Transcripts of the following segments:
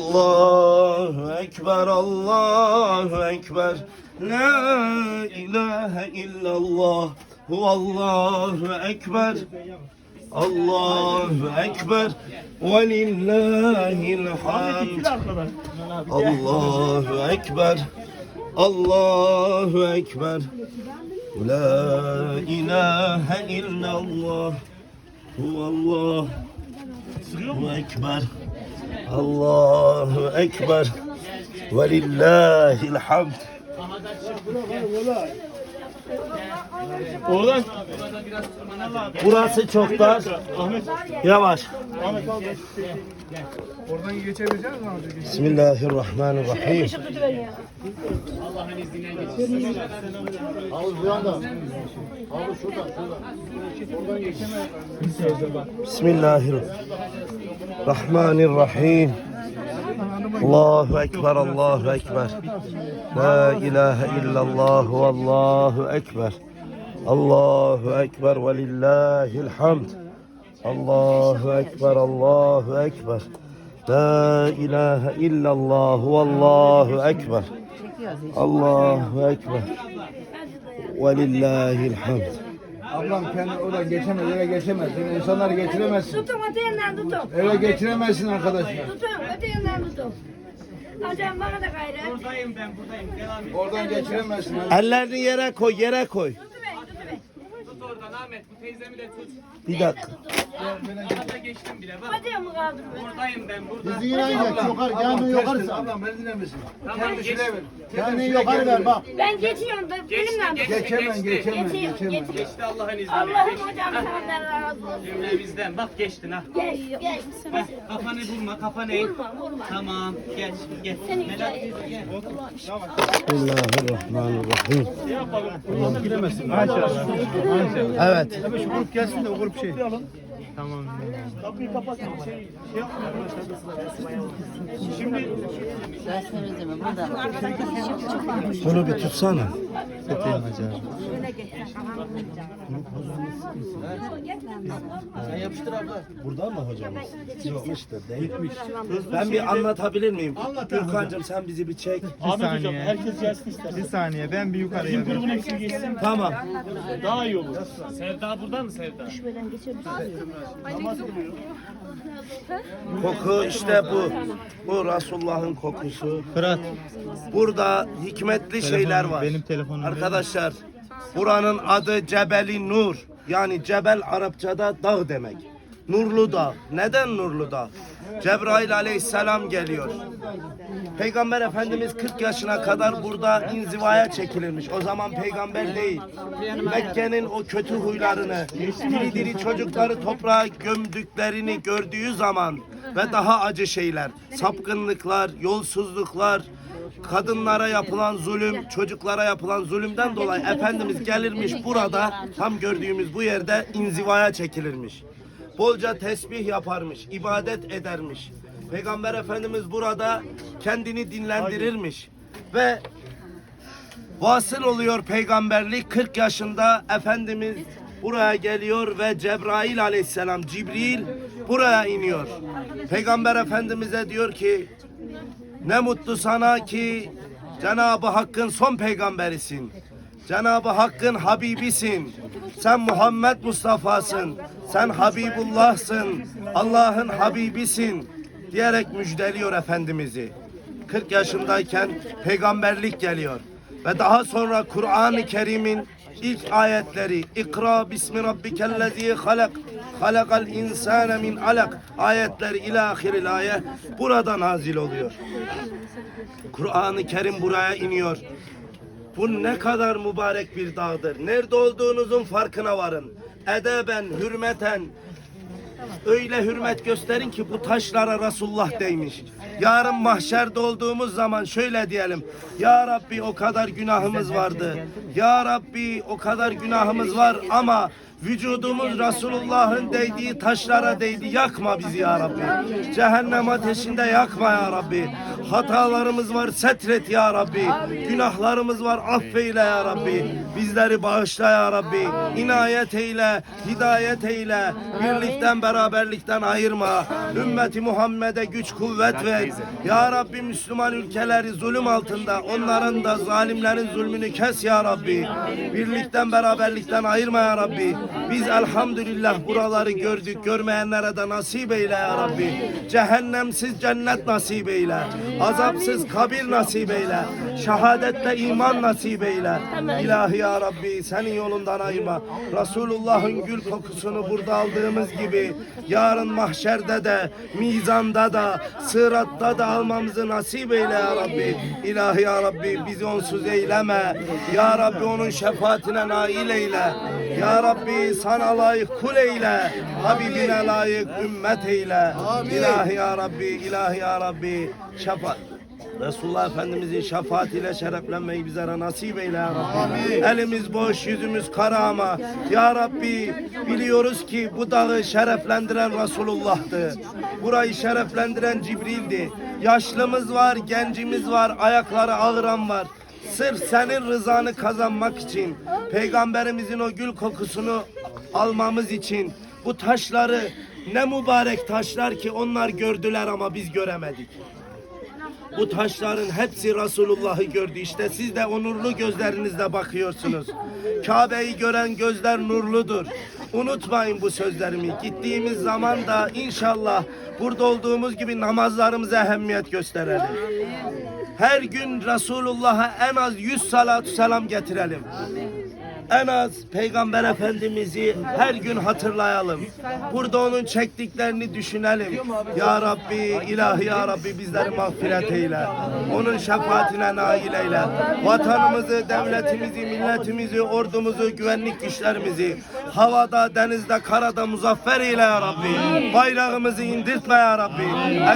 Allahu Ekber, Allahu Ekber. La ilahe illallah. Huvallahu Ekber. Allahu Ekber. Ve lillahil hamd. Allahu Ekber. Allahu Ekber. La ilahe illallah. Huvallahu Ekber. Allahu Ekber. Ve lillahil hamd. Oradan. Burası çok dar. Ahmet. Yavaş. Ahmet al. Oradan geçebilecek misin amca? Bismillahirrahmanirrahim. Allah'ın izniyle geçsin. Havuz bu yanda. Havuz şurada. Oradan geçemez. Bismillahirrahmanirrahim. Allahu Ekber, Allahu Ekber. La ilahe illallah ve Allahu Ekber. Allahu Ekber ve lillahil hamd. Allahu Ekber, Allahu Ekber. La ilahe illallah ve Allahu Ekber. Allahu Ekber ve lillahil hamd. Ablam kendi oradan geçemez, eve geçemez. Yani insanları geçiremezsin. Tutun öte yandan tutun. Eve geçiremezsin arkadaşlar. Tutun öte yandan tutun. Hocam bana da gayrı. Buradayım ben buradayım. Devam et. Oradan geçiremezsin. Ellerini yere koy, yere koy. Tut bey. Tut oradan Ahmet. Bu teyzemi de tut. Bir dakika. Hatta geçtim bile bak. Hadi mı kaldım ben? Buradayım ben burada. Yine yukarı, gelmeyi yukarı sal. Ablam beni dinlemesin. Tamam geç. Gelmeyi yukarı ver bak. Ben geçiyorum da benimle Geç, tutun. Geçemem, geçemem, Geçeyim, geçemem. geçeyim. Geçti Allah'ın izniyle. Allah'ım Geçti. hocam senden razı olsun. Cümlemizden. Bak geçtin ha. Geç. Heh, kafanı vurma, kafanı eğ. Vurma. Tamam, geç, geç. Seni Melat gel. teyze gel. Bismillahirrahmanirrahim. Giremezsin. Evet. Şu grup gelsin de o grup şey. Tamam. Kapıyı kapatın. Bunu bir tutsana. Sen yapıştır abla. Burada mı hocamız? Gitmiştir, değilmiş. Ben bir anlatabilir miyim? Gürkan'cığım sen bizi bir çek. Ahmet hocam, herkes gelsin ister. Bir saniye ben bir yukarıya Bizim grubun hepsi geçsin. Tamam. Daha iyi olur. Sevda burada mı Sevda? Koku işte bu. Bu Resulullah'ın kokusu. Fırat. Burada hikmetli şeyler var. benim telefonum Arkadaşlar buranın adı Cebeli Nur. Yani Cebel Arapçada dağ demek. Nurlu dağ. Neden Nurlu dağ? Cebrail aleyhisselam geliyor. Peygamber Efendimiz 40 yaşına kadar burada inzivaya çekilirmiş. O zaman peygamber değil. Mekke'nin o kötü huylarını, diri diri çocukları toprağa gömdüklerini gördüğü zaman ve daha acı şeyler, sapkınlıklar, yolsuzluklar, kadınlara yapılan zulüm, çocuklara yapılan zulümden dolayı Efendimiz gelirmiş burada, tam gördüğümüz bu yerde inzivaya çekilirmiş. Bolca tesbih yaparmış, ibadet edermiş. Peygamber Efendimiz burada kendini dinlendirirmiş. Ve vasıl oluyor peygamberlik 40 yaşında Efendimiz buraya geliyor ve Cebrail aleyhisselam, Cibril buraya iniyor. Peygamber Efendimiz'e diyor ki ne mutlu sana ki Cenab-ı Hakk'ın son peygamberisin. Cenab-ı Hakk'ın Habibisin. Sen Muhammed Mustafa'sın. Sen Habibullah'sın. Allah'ın Habibisin diyerek müjdeliyor Efendimiz'i. 40 yaşındayken peygamberlik geliyor. Ve daha sonra Kur'an-ı Kerim'in ilk ayetleri İkra bismi rabbikellezî halak halakal insâne min alak ayetleri ila ahiril ayet burada nazil oluyor. Kur'an-ı Kerim buraya iniyor. Bu ne kadar mübarek bir dağdır. Nerede olduğunuzun farkına varın. Edeben, hürmeten, öyle hürmet gösterin ki bu taşlara Resulullah değmiş. Yarın mahşerde olduğumuz zaman şöyle diyelim. Ya Rabbi o kadar günahımız vardı. Ya Rabbi o kadar günahımız var ama Vücudumuz Resulullah'ın değdiği taşlara değdi. Yakma bizi ya Rabbi. Cehennem ateşinde yakma ya Rabbi. Hatalarımız var, setret ya Rabbi. Günahlarımız var, affeyle ya Rabbi. Bizleri bağışla ya Rabbi. İnayet eyle, hidayet eyle. Birlikten, beraberlikten ayırma. Ümmeti Muhammed'e güç kuvvet ver. Ya Rabbi, Müslüman ülkeleri zulüm altında. Onların da, zalimlerin zulmünü kes ya Rabbi. Birlikten, beraberlikten ayırma ya Rabbi. Biz elhamdülillah buraları gördük. Görmeyenlere de nasip eyle ya Rabbi. Cehennemsiz cennet nasip eyle. Azapsız kabir nasip eyle. Şehadetle iman nasip eyle. İlahi ya Rabbi, senin yolundan ayırma. Resulullah'ın gül kokusunu burada aldığımız gibi yarın mahşerde de, mizanda da, sıratta da almamızı nasip eyle ya Rabbi. İlahi ya Rabbi, bizi onsuz eyleme. Ya Rabbi, onun şefaatine nail eyle. Ya Rabbi, sana layık kul eyle. Habibine layık ümmet eyle. İlahi ya Rabbi, ilahi ya Rabbi. Şefaat. Resulullah Efendimizin şefaatiyle şereflenmeyi bizlere nasip eyle ya Rabbi. Elimiz boş, yüzümüz kara ama ya Rabbi, biliyoruz ki bu dağı şereflendiren Resulullah'tı. Burayı şereflendiren Cibril'di. Yaşlımız var, gencimiz var, ayakları ağıran var. Sırf senin rızanı kazanmak için, Peygamberimizin o gül kokusunu almamız için bu taşları, ne mübarek taşlar ki onlar gördüler ama biz göremedik. Bu taşların hepsi Resulullah'ı gördü. İşte siz de o nurlu gözlerinizle bakıyorsunuz. Kabe'yi gören gözler nurludur. Unutmayın bu sözlerimi. Gittiğimiz zaman da inşallah burada olduğumuz gibi namazlarımıza ehemmiyet gösterelim. Her gün Resulullah'a en az 100 salatü selam getirelim. En az Peygamber Efendimiz'i her gün hatırlayalım. Burada onun çektiklerini düşünelim. Ya Rabbi, ilahi ya Rabbi, bizleri mağfiret eyle. Onun şefaatine nail eyle. Vatanımızı, devletimizi, milletimizi, ordumuzu, güvenlik güçlerimizi havada, denizde, karada muzaffer eyle ya Rabbi. Bayrağımızı indirtme ya Rabbi.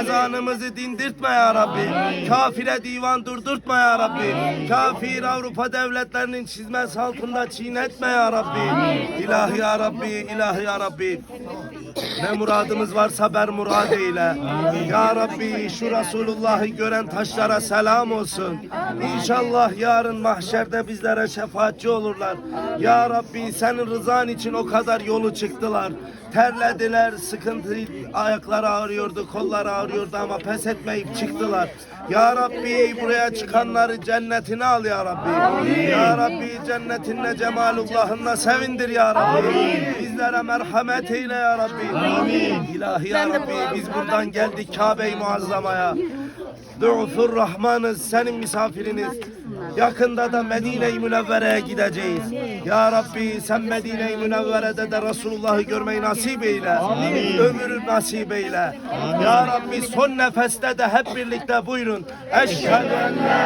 Ezanımızı dindirtme ya Rabbi. Kafire divan durdurtma ya Rabbi. Kafir Avrupa devletlerinin çizmesi altında çiğnetme ya Rabbi. İlahi ya Rabbi, ilahi ya Rabbi. Ne muradımız varsa ber murad eyle. Ya Rabbi, şu Resulullah'ı gören taşlara selam olsun. İnşallah yarın mahşerde bizlere şefaatçi olurlar. Ya Rabbi, senin rızan için o kadar yolu çıktılar. Terlediler, sıkıntı, ayakları ağrıyordu, kolları ağrıyordu ama pes etmeyip çıktılar. Ya Rabbi, buraya çıkanları cennetine al ya Rabbi. Ya Rabbi, cennetinle, cemalullahınla sevindir ya Rabbi. Bizlere merhamet eyle ya Rabbi. İlahi ya Rabbi, biz buradan geldik Kabe-i Muazzama'ya. Du'fur Rahmanız, senin misafiriniz. Yakında da Medine-i Münevvere'ye gideceğiz. Ya Rabbi, sen Medine-i Münevvere'de de Resulullah'ı görmeyi nasip eyle. Ömrü nasip eyle. Ya Rabbi, son nefeste de hep birlikte buyurun. Eşhedü en la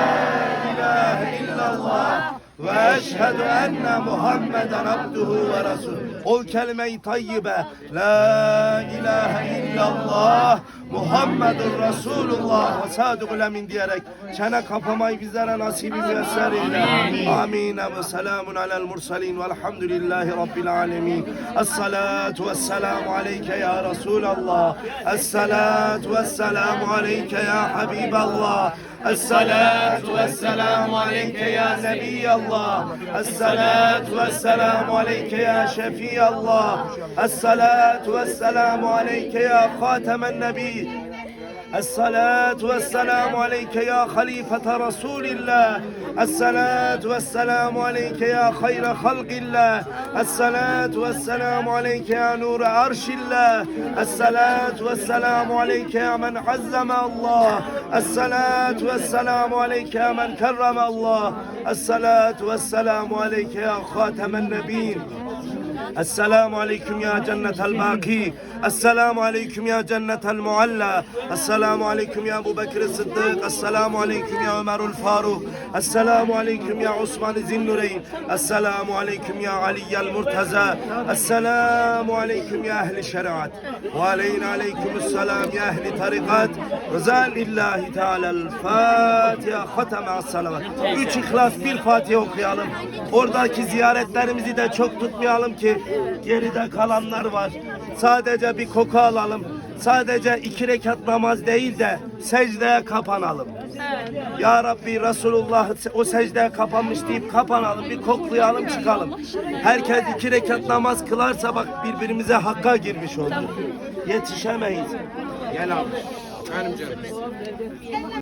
ilahe illallah ve eşhedü enne Muhammeden abduhu ve resul. Ol kelime-i tayyibe. La ilahe illallah Muhammedun Resulullah ve sadıkul emin diyerek çene kapamayı bizlere nasibi müyesser eyle. Amin ve selamun alel mursalin velhamdülillahi rabbil alemin. Esselatu vesselamu aleyke ya Resulallah. Esselatu vesselamu aleyke ya Habiballah. Esselatu vesselamu aleyke ya Nebiyallah. Esselatu vesselamu aleyke ya Şefiyallah. Esselatu vesselamu aleyke ya Hatemen Nebi. الصلاة والسلام عليك يا خليفة رسول الله. الصلاة والسلام عليك يا خير خلق الله. الصلاة والسلام عليك يا نور عرش الله. الصلاة والسلام عليك يا من عزم الله. الصلاة والسلام عليك يا من كرم الله. الصلاة والسلام عليك يا خاتم النبيين. السلام عليكم يا جنة الباقي. السلام عليكم يا جنة المعلى. السلام عليكم يا أبو بكر الصديق. السلام عليكم يا عمر الفاروق. السلام عليكم يا عثمان ذي النورين. السلام عليكم يا علي المرتضى. السلام عليكم يا أهل الشريعة. وعلينا عليكم السلام يا أهل طريقات. رضا لله تعالى. الفاتحة ختم الصلوات. 3 İhlas 1 Fatiha okuyalım. Oradaki ziyaretlerimizi de çok tutmayalım ki Geride kalanlar var. Sadece bir koku alalım. Sadece 2 rekat namaz değil de secdeye kapanalım. Ya Rabbi, Resulullah o secdeye kapanmış deyip kapanalım, bir koklayalım çıkalım. Herkes 2 rekat namaz kılarsa bak birbirimize hakka girmiş olduk. Yetişemeyiz. Gel abi. Benim canım.